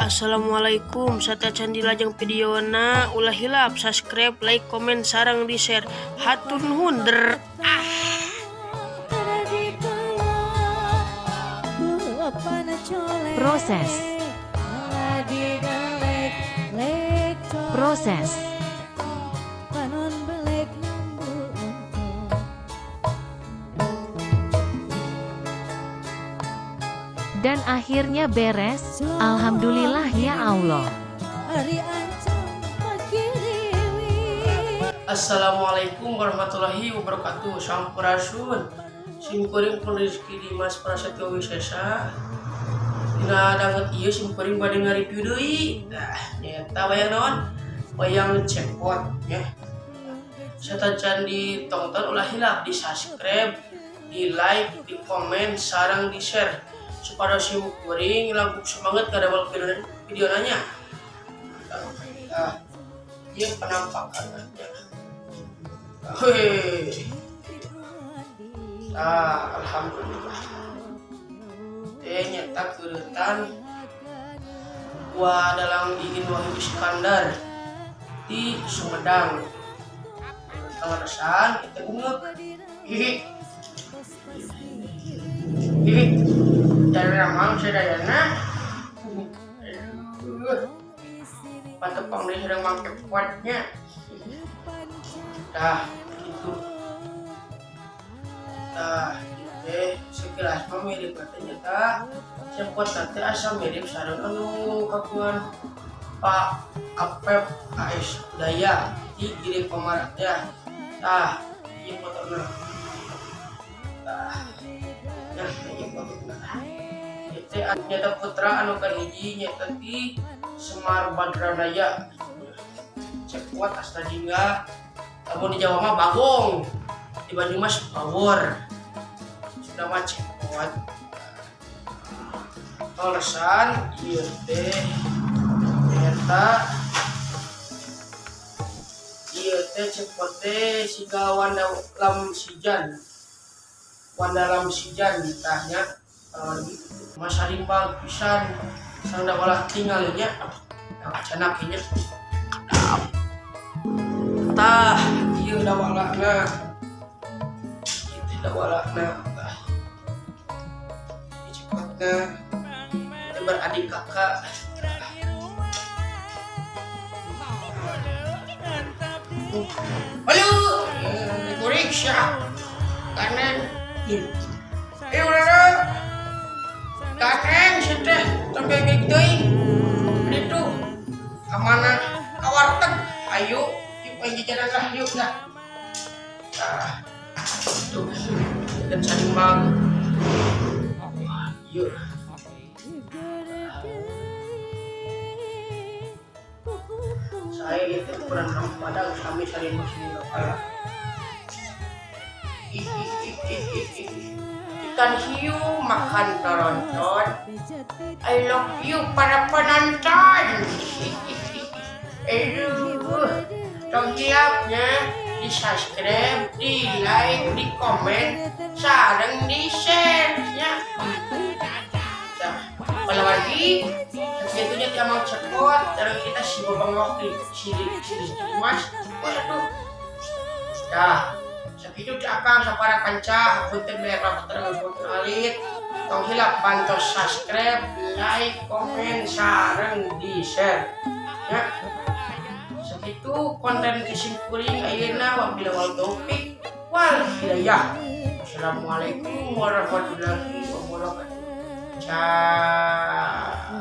Assalamualaikum, satacan dilajeng videona ulah hilap subscribe, like, komen, sarang di share. Hatur nuhun. Proses dan akhirnya beres. Alhamdulillah ya Allah. Assalamualaikum warahmatullahi wabarakatuh. Sampurasun simkuring pun rezeki di Mas Prasetyo Wisesa. Dina danget ieu simkuring bade ngareview deui. Nyata wayang naon? Wayang cepot ya. Satacan ditonton ulah hilap di subscribe, di like, di komen, sarang di share supaya simkuring langkung semangat kadawal video nanya. Ieu penampakannya. Alhamdulillah. Nyata keuretan gua dalam ingin Wahyu Iskandar di Sumedang. Kalasan kita ungep. Hihi. Dari ramang sedayana. Patepang dia sedang mangke kuatnya. Dah gitu. Sekilas mah mirip katanya tak. Cepot nanti asal mirip sareng anu kakuan Pak Apep AS Daya di Giri Komarat ya. Tah, ieu fotonya. Tah. Nah, ieu fotonya. Itu nyata putra anu kahiji nyata di Semar Badranaya. Cepot asal jingga. Kamu di Jawa mah Bagong. Di Banyumas Bawor. Sudah mah cepot. Alasan ieu teh nyata ieu teh cepot teh siga Wanda Lam Sijan ditanya Mas Harimbal pisan sang da olah tinggal nya acanak nya tah ieu da walana itu da walana tah cepotna kita beradik kakak. Halo, Riksha, kanan. Udah, kakek sudah sampai gede. Itu amanah kawarteg. Ayo, kita jalan lah, yuk dah. Tuh, dan saling bang. Yuk. Saya itu kurang padang kami saling masih kepala. Ikan hiu makan toronton. I love you para penonton. Tong siapnya di subscribe, di like, di komen, sareng di share ya. Kalau lagi tentunya dia mau cepot dan kita si babang waktu sini mas waduh dah segitu akang sapara kanca punten bayar terus punten alit tong hilap bantu subscribe, like, komen, sareng di share ya. Segitu konten kesimpuling ayeuna wabillahi taufik wal hidayah. Assalamualaikum warahmatullahi wabarakatuh. Ciao.